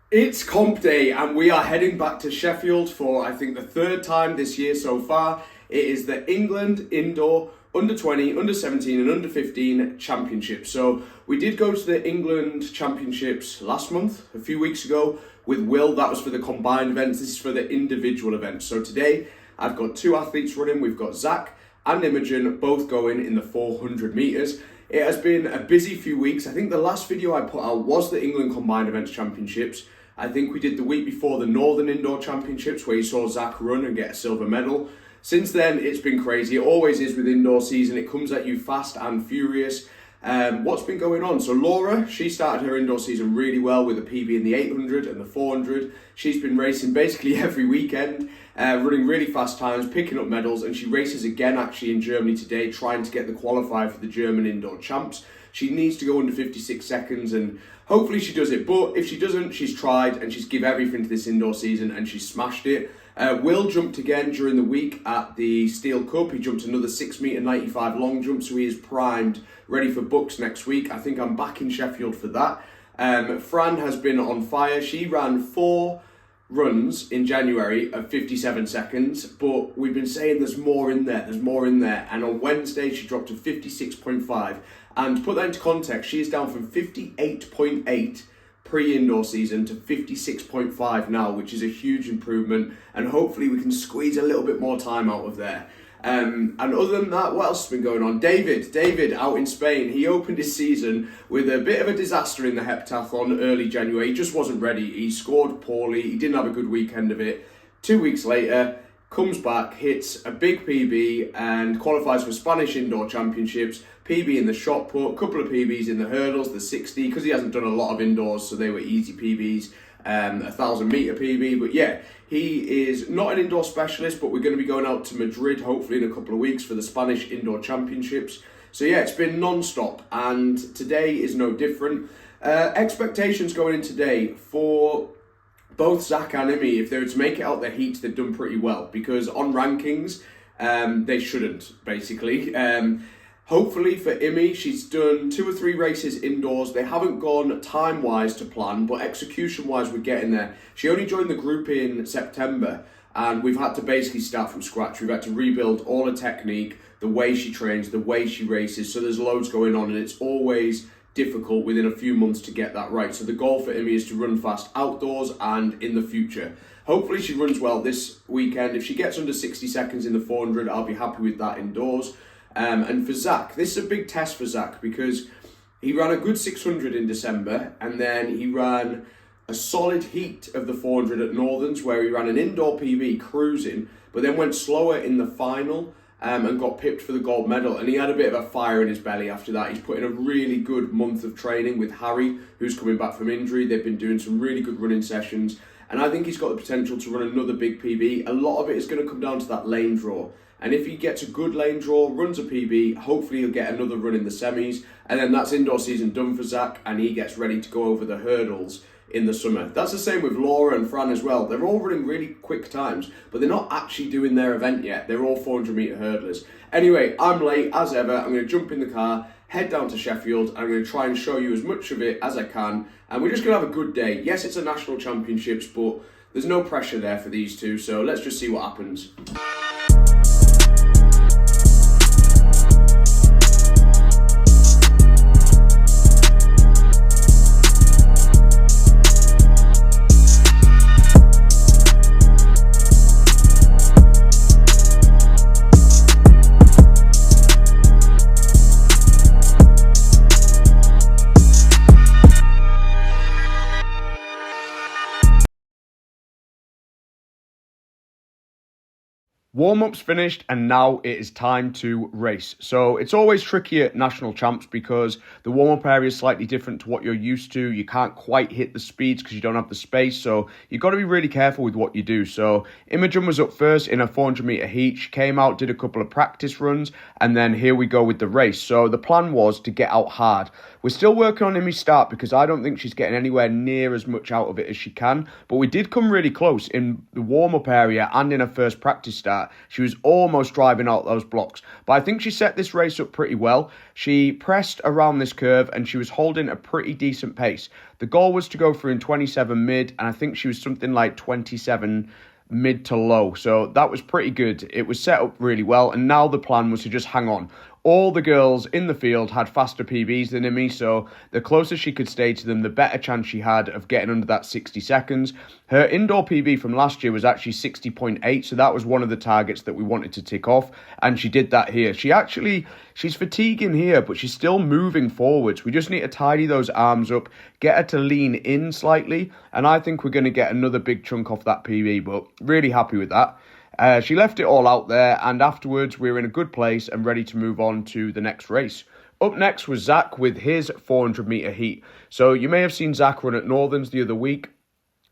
It's comp day and we are heading back to Sheffield for, I think, the third time this year so far. It is the England Indoor Under 20, Under 17 and Under 15 Championships. So we did go to the England Championships last month, a few weeks ago, with Will. That was for the combined events. This is for the individual events. So today I've got two athletes running. We've got Zach and Imogen both going in the 400 metres. It has been a busy few weeks. I think the last video I put out was the England Combined Events Championships. I think we did the week before the Northern Indoor Championships where you saw Zach run and get a silver medal. Since then, it's been crazy. It always is with indoor season. It comes at you fast and furious. What's been going on? So Laura, she started her indoor season really well with a PB in the 800 and the 400. She's been racing basically every weekend, running really fast times, picking up medals, and she races again actually in Germany today, trying to get the qualifier for the German indoor champs. She needs to go under 56 seconds and hopefully she does it. But if she doesn't, she's tried and she's give everything to this indoor season and she's smashed it. Will jumped again during the week at the Steel Cup. He jumped another 6 metre 95 long jump, so he is primed, ready for Bucks next week. I think I'm back in Sheffield for that. Fran has been on fire. She ran 4 runs in January of 57 seconds, but we've been saying there's more in there, and on Wednesday she dropped to 56.5, and to put that into context, she is down from 58.8 pre-indoor season to 56.5 now, which is a huge improvement, and hopefully we can squeeze a little bit more time out of there. And other than that, what else has been going on? David out in Spain, he opened his season with a bit of a disaster in the heptathlon early January. He just wasn't ready. He scored poorly. He didn't have a good weekend of it. 2 weeks later, comes back, hits a big PB and qualifies for Spanish Indoor Championships. PB in the shot put, a couple of PBs in the hurdles, the 60, because he hasn't done a lot of indoors, so they were easy PBs. 1,000 metre PB, but yeah, he is not an indoor specialist, but we're going to be going out to Madrid hopefully in a couple of weeks for the Spanish Indoor Championships. So yeah, it's been non-stop, and today is no different. Expectations going in today for both Zach and Imi, if they were to make it out the heats, they've done pretty well, because on rankings, they shouldn't, basically. Hopefully for Imi, she's done 2 or 3 races indoors. They haven't gone time-wise to plan, but execution-wise, we're getting there. She only joined the group in September, and we've had to basically start from scratch. We've had to rebuild all her technique, the way she trains, the way she races. So there's loads going on, and it's always difficult within a few months to get that right. So the goal for Imi is to run fast outdoors and in the future. Hopefully she runs well this weekend. If she gets under 60 seconds in the 400, I'll be happy with that indoors. And for Zach, this is a big test for Zach because he ran a good 600 in December, and then he ran a solid heat of the 400 at Northerns where he ran an indoor PB cruising, but then went slower in the final and got pipped for the gold medal. And he had a bit of a fire in his belly after that. He's put in a really good month of training with Harry, who's coming back from injury. They've been doing some really good running sessions, and I think he's got the potential to run another big PB. A lot of it is going to come down to that lane draw. And if he gets a good lane draw, runs a PB, hopefully he'll get another run in the semis. And then that's indoor season done for Zach, and he gets ready to go over the hurdles in the summer. That's the same with Laura and Fran as well. They're all running really quick times, but they're not actually doing their event yet. They're all 400 metre hurdlers. Anyway, I'm late as ever. I'm going to jump in the car, head down to Sheffield. I'm going to try and show you as much of it as I can. And we're just going to have a good day. Yes, it's a national championships, but there's no pressure there for these two. So let's just see what happens. Warm-up's finished and now it is time to race. So it's always tricky at national champs because the warm-up area is slightly different to what you're used to. You can't quite hit the speeds because you don't have the space. So you've got to be really careful with what you do. So Imogen was up first in a 400 metre heat. She came out, did a couple of practice runs, and then here we go with the race. So the plan was to get out hard. We're still working on Imi's start because I don't think she's getting anywhere near as much out of it as she can. But we did come really close in the warm-up area and in her first practice start. that. She was almost driving out those blocks. But I think she set this race up pretty well. She pressed around this curve and she was holding a pretty decent pace. The goal was to go through in 27 mid, and I think she was something like 27 mid to low. So that was pretty good. It was set up really well, and now the plan was to just hang on. All the girls in the field had faster PBs than Imi, so the closer she could stay to them, the better chance she had of getting under that 60 seconds. Her indoor PB from last year was actually 60.8, so that was one of the targets that we wanted to tick off, and she did that here. She's fatiguing here, but she's still moving forwards. We just need to tidy those arms up, get her to lean in slightly, and I think we're going to get another big chunk off that PB, but really happy with that. She left it all out there, and afterwards we were in a good place and ready to move on to the next race. Up next was Zach with his 400 metre heat. So you may have seen Zach run at Northerns the other week.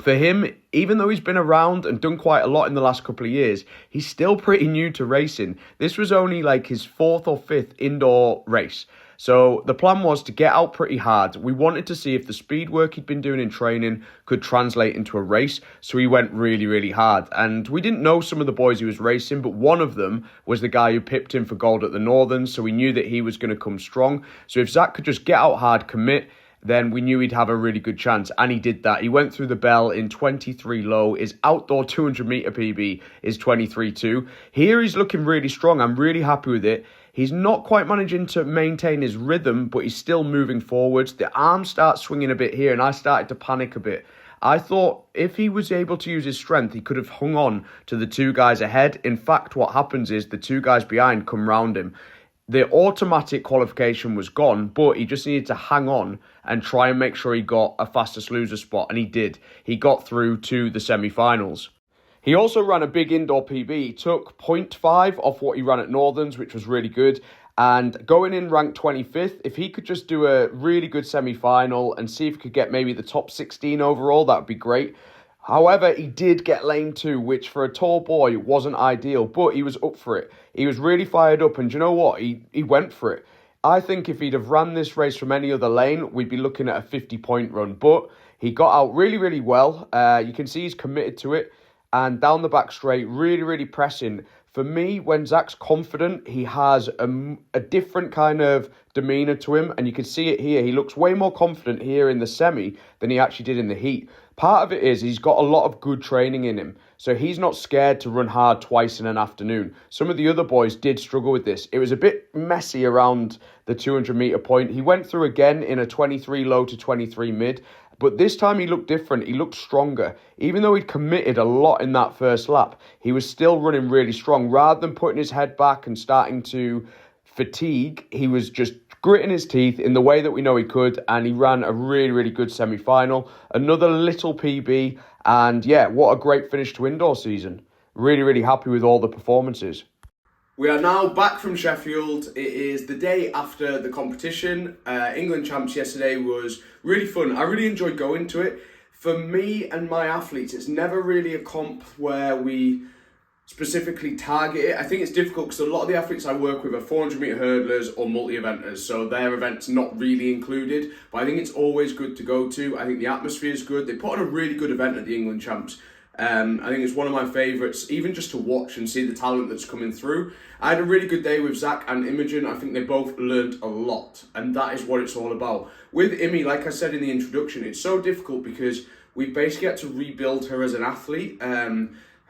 For him, even though he's been around and done quite a lot in the last couple of years, he's still pretty new to racing. This was only like his 4th or 5th indoor race. So the plan was to get out pretty hard. We wanted to see if the speed work he'd been doing in training could translate into a race. So he went really, really hard. And we didn't know some of the boys he was racing, but one of them was the guy who pipped him for gold at the Northern. So we knew that he was going to come strong. So if Zach could just get out hard, commit, then we knew he'd have a really good chance. And he did that. He went through the bell in 23 low. His outdoor 200 metre PB is 23.2. Here he's looking really strong. I'm really happy with it. He's not quite managing to maintain his rhythm, but he's still moving forwards. The arms start swinging a bit here, and I started to panic a bit. I thought if he was able to use his strength, he could have hung on to the 2 guys ahead. In fact, what happens is the 2 guys behind come round him. The automatic qualification was gone, but he just needed to hang on and try and make sure he got a fastest loser spot, and he did. He got through to the semi-finals. He also ran a big indoor PB. He took 0.5 off what he ran at Northerns, which was really good. And going in ranked 25th, if he could just do a really good semi-final and see if he could get maybe the top 16 overall, that would be great. However, he did get lane 2, which for a tall boy wasn't ideal, but he was up for it. He was really fired up, and do you know what? He went for it. I think if he'd have ran this race from any other lane, we'd be looking at a 50-point run. But he got out really, really well. You can see he's committed to it. And down the back straight, really, really pressing. For me, when Zach's confident, he has a different kind of demeanour to him. And you can see it here. He looks way more confident here in the semi than he actually did in the heat. Part of it is he's got a lot of good training in him. So he's not scared to run hard twice in an afternoon. Some of the other boys did struggle with this. It was a bit messy around the 200 metre point. He went through again in a 23 low to 23 mid. But this time he looked different. He looked stronger. Even though he'd committed a lot in that first lap, he was still running really strong. Rather than putting his head back and starting to fatigue, he was just gritting his teeth in the way that we know he could, and he ran a really, really good semi-final. Another little PB, and yeah, what a great finish to indoor season. Really, really happy with all the performances. We are now back from Sheffield. It is the day after the competition. England champs yesterday was really fun. I really enjoyed going to it. For me and my athletes, it's never really a comp where we specifically target it. I think it's difficult because a lot of the athletes I work with are 400 metre hurdlers or multi-eventers, so their event's not really included. But I think it's always good to go to. I think the atmosphere is good. They put on a really good event at the England champs. I think it's one of my favourites, even just to watch and see the talent that's coming through. I had a really good day with Zach and Imogen. I think they both learned a lot, and that is what it's all about. With Imi, like I said in the introduction, it's so difficult because we basically had to rebuild her as an athlete,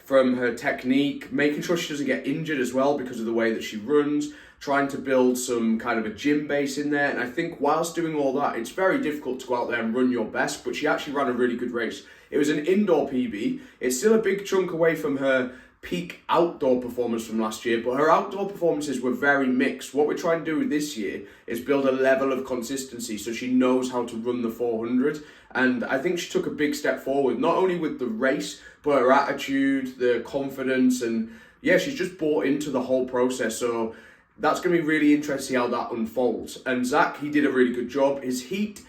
from her technique, making sure she doesn't get injured as well because of the way that she runs, trying to build some kind of a gym base in there. And I think whilst doing all that, it's very difficult to go out there and run your best, but she actually ran a really good race. It was an indoor PB. It's still a big chunk away from her peak outdoor performance from last year, but her outdoor performances were very mixed. What we're trying to do this year is build a level of consistency so she knows how to run the 400. And I think she took a big step forward, not only with the race, but her attitude, the confidence, and yeah, she's just bought into the whole process. So that's going to be really interesting to see how that unfolds. And Zach, he did a really good job. His heat,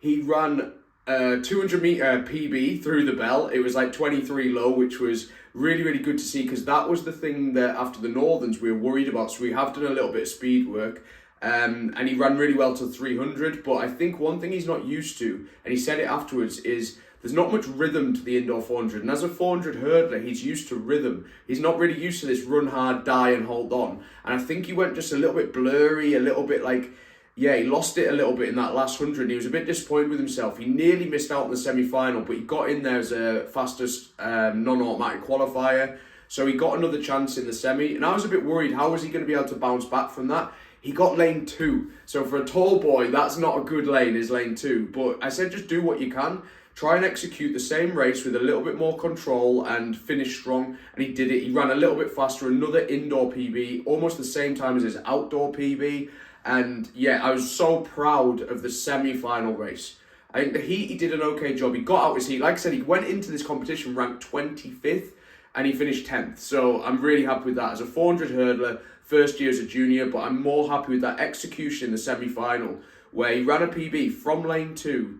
he ran a 200 metre PB through the bell. It was like 23 low, which was really, really good to see, because that was the thing that after the Northerns we were worried about. So we have done a little bit of speed work. And he ran really well to 300. But I think one thing he's not used to, and he said it afterwards, is there's not much rhythm to the indoor 400. And as a 400 hurdler, he's used to rhythm. He's not really used to this run hard, die and hold on. And I think he went just a little bit blurry, a little bit like, yeah, he lost it a little bit in that last 100. He was a bit disappointed with himself. He nearly missed out in the semi-final, but he got in there as a fastest non-automatic qualifier. So he got another chance in the semi. And I was a bit worried, how was he going to be able to bounce back from that? He got lane 2. So for a tall boy, that's not a good lane, is lane 2. But I said, just do what you can. Try and execute the same race with a little bit more control and finish strong. And he did it. He ran a little bit faster, another indoor PB, almost the same time as his outdoor PB. And yeah, I was so proud of the semi-final race. I think the heat, he did an okay job. He got out his heat. Like I said, he went into this competition ranked 25th and he finished 10th. So I'm really happy with that. As a 400 hurdler, first year as a junior, but I'm more happy with that execution in the semi-final where he ran a PB from lane 2,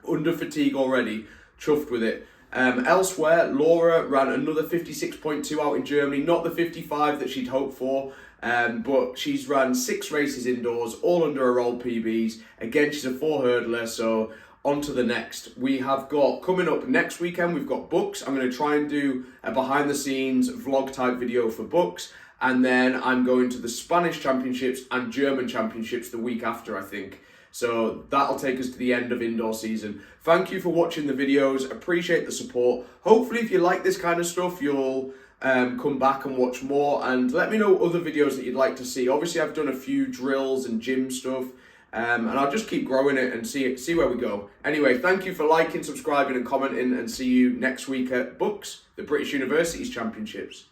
under fatigue already, chuffed with it. Elsewhere, Laura ran another 56.2 out in Germany, not the 55 that she'd hoped for. But she's ran 6 races indoors, all under her old PBs. Again, she's a 4 hurdler, so on to the next. We have got, coming up next weekend, we've got Bucks. I'm going to try and do a behind the scenes vlog type video for Bucks. And then I'm going to the Spanish Championships and German Championships the week after, I think. So that'll take us to the end of indoor season. Thank you for watching the videos. Appreciate the support. Hopefully, if you like this kind of stuff, you'll come back and watch more, and let me know other videos that you'd like to see. Obviously, I've done a few drills and gym stuff, and I'll just keep growing it and see where we go. Anyway, thank you for liking, subscribing and commenting, and see you next week at Bucks, the British Universities Championships.